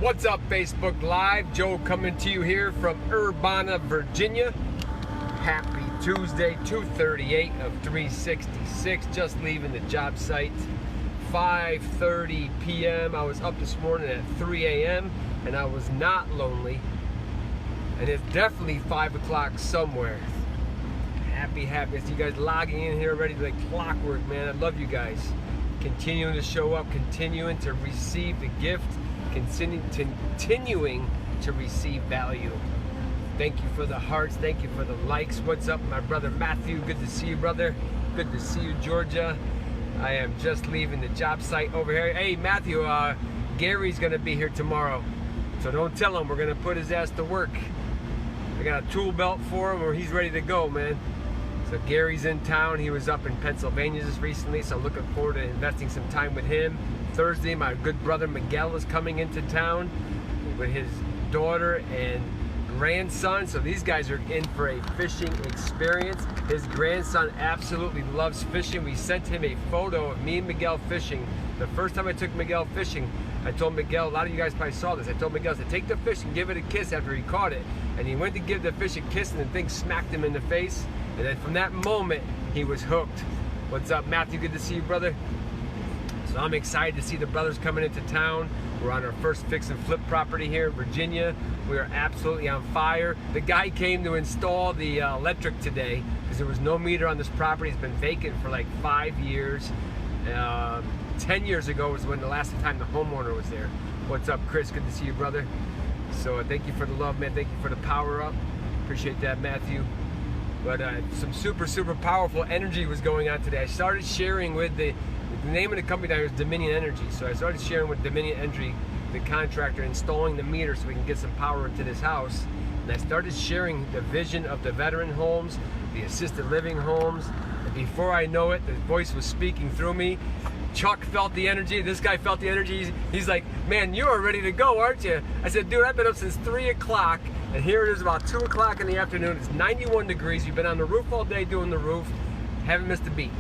What's up, Facebook Live? Joe coming to you here from Urbana, Virginia. Happy Tuesday, 2:38 of 366. Just leaving the job site. 5:30 p.m. I was up this morning at 3 a.m. and I was not lonely. And it's definitely 5 o'clock somewhere. Happy to see you guys logging in here already like clockwork, man. I love you guys. Continuing to show up, continuing to receive the gift, continuing to receive value. Thank you for the hearts, thank you for the likes. What's up, my brother Matthew? Good to see you, brother. Good to see you, Georgia. I am just leaving the job site over here. Hey, Matthew, Gary's gonna be here tomorrow, so don't tell him. We're gonna put his ass to work. I got a tool belt for him, or he's ready to go, man. So Gary's in town. He was up in Pennsylvania just recently, so I'm looking forward to investing some time with him. Thursday, my good brother Miguel is coming into town with his daughter and grandson. So these guys are in for a fishing experience. His grandson absolutely loves fishing. We sent him a photo of me and Miguel fishing. The first time I took Miguel fishing, I told Miguel, a lot of you guys probably saw this, I told Miguel, I said, take the fish and give it a kiss after he caught it. And he went to give the fish a kiss and the thing smacked him in the face. And then from that moment, he was hooked. What's up, Matthew? Good to see you, brother. So I'm excited to see the brothers coming into town. We're on our first fix and flip property here in Virginia. We are absolutely on fire. The guy came to install the electric today because there was no meter on this property. It's been vacant for like 5 years. 10 years ago was when the last time the homeowner was there. What's up, Chris? Good to see you, brother. So thank you for the love, man. Thank you for the power up. Appreciate that, Matthew. But some super powerful energy was going on today. I started sharing with the name of the company that was Dominion Energy. So I started sharing with Dominion Energy, the contractor, installing the meter so we can get some power into this house. And I started sharing the vision of the veteran homes, the assisted living homes. And before I know it, the voice was speaking through me. Chuck felt the energy. This guy felt the energy. He's like, man, you are ready to go, aren't you? I said, dude, I've been up since 3 o'clock. And here it is about 2 o'clock in the afternoon. It's 91 degrees. You've been on the roof all day doing the roof. Haven't missed a beat.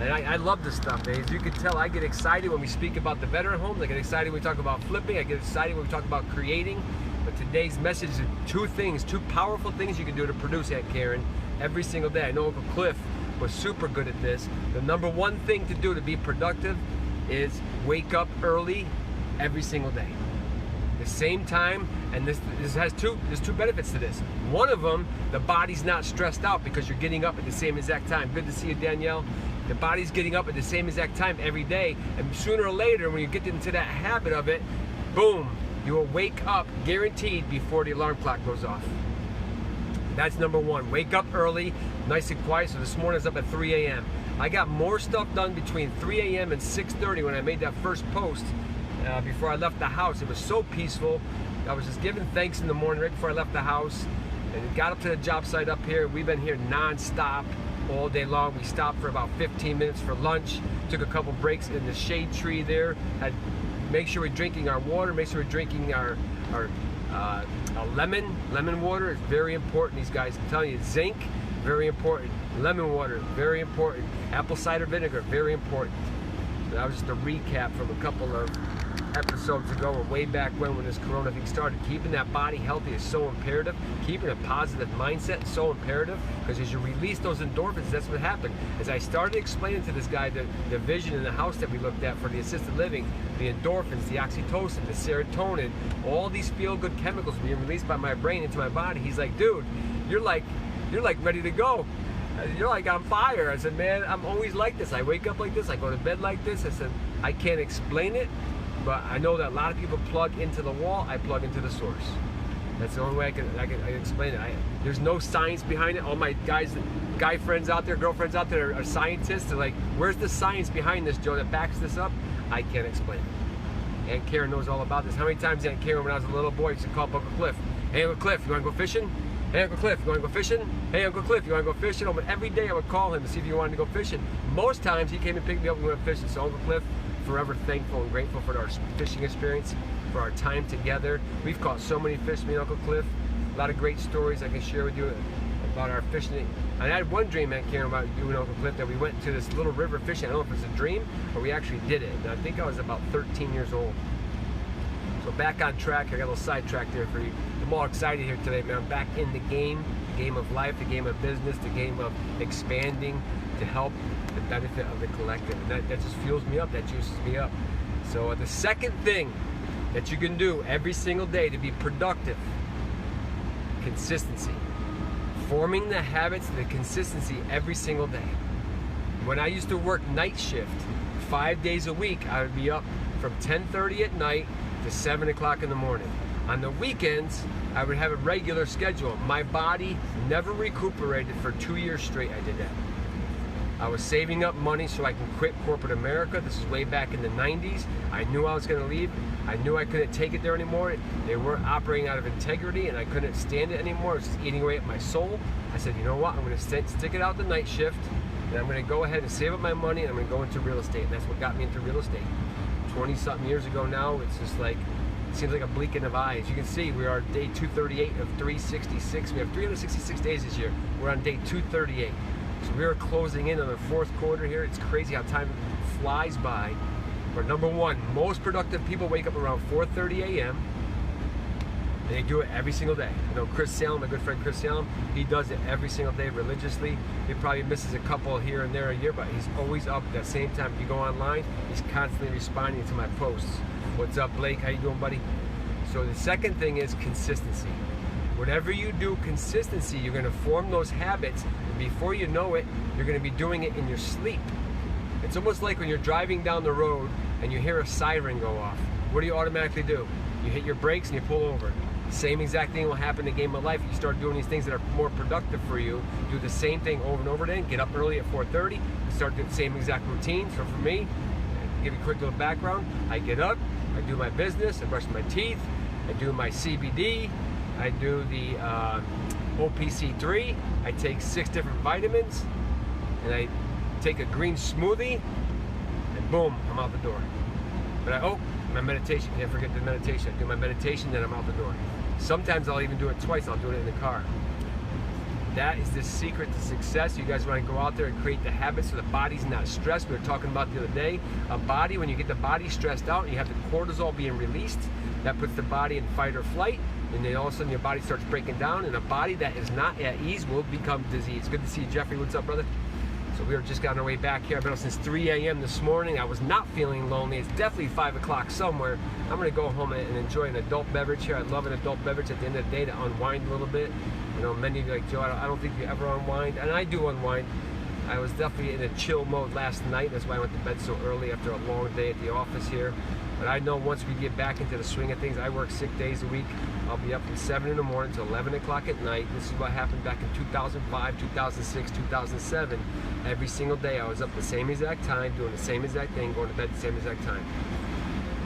And I love this stuff. As you can tell, I get excited when we speak about the veteran homes. I get excited when we talk about flipping. I get excited when we talk about creating. But today's message is two powerful things you can do to produce, Aunt Karen, every single day. I know Uncle Cliff was super good at this. The number one thing to do to be productive is wake up early every single day. The same time, and there's two benefits to this. One of them, the body's not stressed out because you're getting up at the same exact time. Good to see you, Danielle. The body's getting up at the same exact time every day, and sooner or later, when you get into that habit of it, boom, you will wake up guaranteed before the alarm clock goes off. That's number one. Wake up early, nice and quiet. So this morning I was up at 3 a.m. I got more stuff done between 3 a.m. and 6:30 when I made that first post before I left the house. It was so peaceful. I was just giving thanks in the morning right before I left the house, and got up to the job site up here. We've been here non-stop all day long. We stopped for about 15 minutes for lunch, took a couple breaks in the shade tree there, had make sure we're drinking our water, make sure we're drinking our lemon water is very important. These guys, I'm telling you, zinc, very important. Lemon water, very important. Apple cider vinegar, very important. So that was just a recap from a couple of episodes ago, or way back when this corona thing started. Keeping that body healthy is so imperative. Keeping a positive mindset is so imperative, because as you release those endorphins, that's what happened. As I started explaining to this guy the vision in the house that we looked at for the assisted living, the endorphins, the oxytocin, the serotonin, all these feel-good chemicals being released by my brain into my body, he's like, dude, you're like ready to go. You're like on fire. I said, man, I'm always like this. I wake up like this. I go to bed like this. I said, I can't explain it, but I know that a lot of people plug into the wall. I plug into the source. That's the only way I can explain it. There's no science behind it. All my guy friends out there, girlfriends out there are scientists. They're like, where's the science behind this, Joe, that backs this up? I can't explain it. Aunt Karen knows all about this. How many times Aunt Karen, when I was a little boy, used to call Uncle Cliff, hey, Uncle Cliff, you want to go fishing? Hey, Uncle Cliff, you want to go fishing? Hey, Uncle Cliff, you want to go fishing? But every day I would call him to see if he wanted to go fishing. Most times he came and picked me up and we went fishing. So Uncle Cliff, forever thankful and grateful for our fishing experience, for our time together. We've caught so many fish, me and Uncle Cliff. A lot of great stories I can share with you about our fishing. I had one dream, Aunt Karen, about you and Uncle Cliff, that we went to this little river fishing. I don't know if it's a dream or we actually did it. And I think I was about 13 years old. So So back on track. I got a little sidetracked there for you. I'm all excited here today, man. I'm back in the game of life, the game of business, the game of expanding to help the benefit of the collective. And that just fuels me up, that juices me up. So the second thing that you can do every single day to be productive, consistency. Forming the habits, the consistency every single day. When I used to work night shift 5 days a week, I would be up from 10:30 at night to 7 o'clock in the morning. On the weekends, I would have a regular schedule. My body never recuperated for 2 years straight. I did that. I was saving up money so I can quit corporate America. This is way back in the 90s. I knew I was going to leave. I knew I couldn't take it there anymore. They weren't operating out of integrity, and I couldn't stand it anymore. It was just eating away at my soul. I said, you know what? I'm going to stick it out the night shift, and I'm going to go ahead and save up my money, and I'm going to go into real estate. And that's what got me into real estate. 20-something years ago now, it's just like, it seems like a blinking of eyes. You can see we are day 238 of 366. We have 366 days this year. We're on day 238. So we are closing in on the fourth quarter here. It's crazy how time flies by. But number one, most productive people wake up around 4:30 a.m. and they do it every single day. You know, Chris Salem, my good friend Chris Salem, he does it every single day religiously. He probably misses a couple here and there a year, but he's always up at the same time. If you go online, he's constantly responding to my posts. What's up, Blake? How you doing, buddy? So the second thing is consistency. Whatever you do, consistency, you're going to form those habits, and before you know it, you're going to be doing it in your sleep. It's almost like when you're driving down the road and you hear a siren go off. What do you automatically do? You hit your brakes and you pull over. Same exact thing will happen in the game of life. You start doing these things that are more productive for you. Do the same thing over and over again. Get up early at 4:30. Start doing the same exact routine. So for me, give you a quick little background. I get up, I do my business, I brush my teeth, I do my CBD, I do the OPC3, I take 6 different vitamins, and I take a green smoothie, and boom, I'm out the door. But my meditation, can't forget the meditation. I do my meditation, then I'm out the door. Sometimes I'll even do it twice, I'll do it in the car. That is the secret to success. You guys want to go out there and create the habits so the body's not stressed. We were talking about the other day, a body, when you get the body stressed out and you have the cortisol being released, that puts the body in fight or flight, and then all of a sudden your body starts breaking down, and a body that is not at ease will become disease. Good to see you, Jeffrey. What's up, brother? So we were just on our way back here. I've been up since 3 a.m. this morning. I was not feeling lonely. It's definitely 5 o'clock somewhere. I'm going to go home and enjoy an adult beverage here. I love an adult beverage at the end of the day to unwind a little bit. You know, many of you like, Joe, I don't think you ever unwind. And I do unwind. I was definitely in a chill mode last night. That's why I went to bed so early after a long day at the office here. But I know once we get back into the swing of things, I work 6 days a week. I'll be up from 7 in the morning to 11 o'clock at night. This is what happened back in 2005, 2006, 2007. Every single day I was up the same exact time, doing the same exact thing, going to bed the same exact time.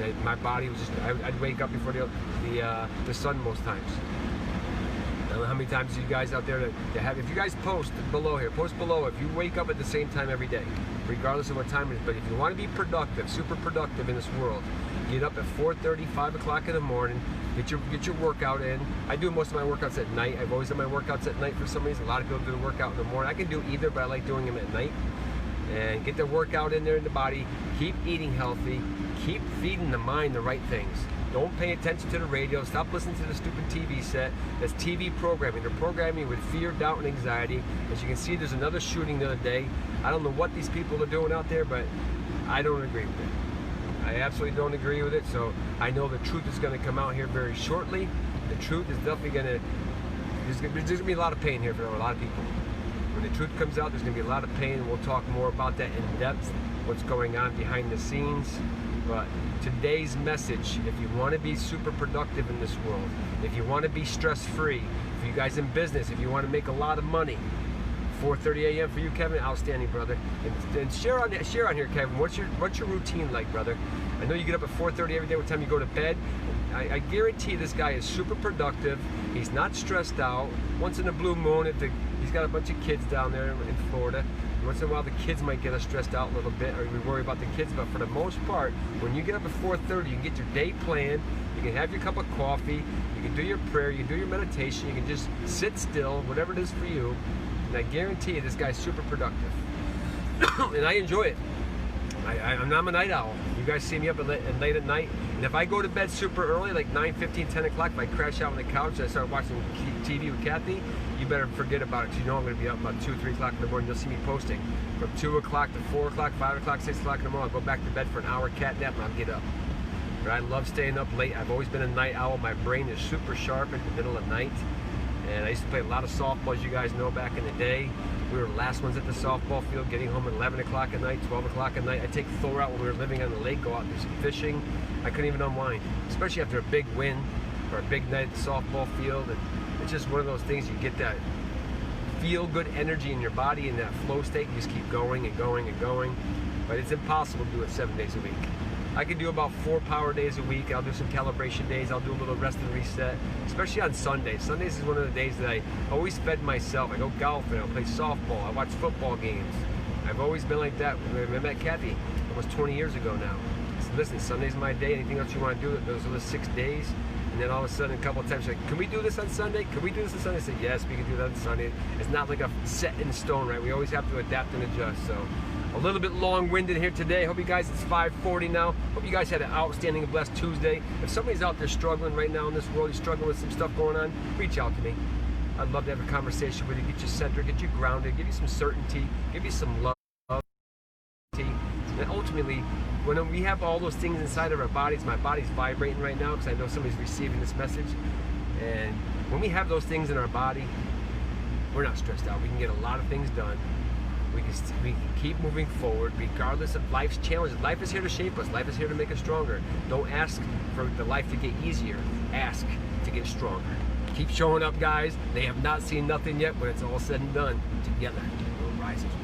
And my body was just, I'd wake up before the sun most times. I don't know how many times you guys out there to have, if you guys post below here, post below if you wake up at the same time every day, regardless of what time it is. But if you want to be productive, super productive in this world, get up at 4:30, 5 o'clock in the morning, get your workout in. I do most of my workouts at night. I've always done my workouts at night for some reason. A lot of people do the workout in the morning. I can do either, but I like doing them at night. And get the workout in there in the body. Keep eating healthy. Keep feeding the mind the right things. Don't pay attention to the radio. Stop listening to the stupid TV set. That's TV programming. They're programming with fear, doubt, and anxiety. As you can see, there's another shooting the other day. I don't know what these people are doing out there, but I don't agree with it. I absolutely don't agree with it. So I know the truth is going to come out here very shortly. The truth is definitely going to, there's going to be a lot of pain here for a lot of people. When the truth comes out, there's going to be a lot of pain, and we'll talk more about that in depth, what's going on behind the scenes. But today's message, if you want to be super productive in this world, if you want to be stress-free, if you guys in business, if you want to make a lot of money, 4:30 a.m. for you, Kevin, outstanding, brother. And share on here, Kevin. What's your routine like, brother? I know you get up at 4:30 every day. What time you go to bed? I guarantee this guy is super productive. He's not stressed out. Once in a blue moon, he's got a bunch of kids down there in Florida. Once in a while, the kids might get us stressed out a little bit, or we worry about the kids. But for the most part, when you get up at 4:30, you can get your day planned. You can have your cup of coffee. You can do your prayer. You can do your meditation. You can just sit still, whatever it is for you. And I guarantee you, this guy's super productive. And I enjoy it. I'm a night owl. You guys see me up late at night, and if I go to bed super early, like 9:15, 10 o'clock, if I crash out on the couch and I start watching TV with Kathy, you better forget about it, because you know I'm going to be up about 2 or 3 o'clock in the morning. You'll see me posting from 2 o'clock to 4 o'clock, 5 o'clock, 6 o'clock in the morning. I'll go back to bed for an hour cat nap, and I'll get up. But I love staying up late. I've always been a night owl. My brain is super sharp in the middle of the night. And I used to play a lot of softball, as you guys know, back in the day. We were the last ones at the softball field, getting home at 11 o'clock at night, 12 o'clock at night. I'd take Thor out when we were living on the lake, go out and do some fishing. I couldn't even unwind, especially after a big win or a big night at the softball field. And it's just one of those things, you get that feel-good energy in your body, in that flow state. You just keep going and going and going. But it's impossible to do it 7 days a week. I can do about 4 power days a week. I'll do some calibration days. I'll do a little rest and reset, especially on Sundays. Sundays is one of the days that I always fed myself. I go golfing, I'll play softball, I watch football games. I've always been like that. When I met Kathy almost 20 years ago now. So listen, Sunday's my day. Anything else you want to do, those are the 6 days. And then all of a sudden, a couple of times, like, can we do this on Sunday? Can we do this on Sunday? I said, yes, we can do that on Sunday. It's not like a set in stone, right? We always have to adapt and adjust. So a little bit long-winded here today. Hope you guys, it's 5:40 now. Hope you guys had an outstanding and blessed Tuesday. If somebody's out there struggling right now in this world, you're struggling with some stuff going on, reach out to me. I'd love to have a conversation with you, get you centered, get you grounded, give you some certainty, give you some love. And ultimately, when we have all those things inside of our bodies, my body's vibrating right now because I know somebody's receiving this message. And when we have those things in our body, we're not stressed out. We can get a lot of things done. We can keep moving forward regardless of life's challenges. Life is here to shape us. Life is here to make us stronger. Don't ask for the life to get easier. Ask to get stronger. Keep showing up, guys. They have not seen nothing yet. When it's all said and done, together we'll rise as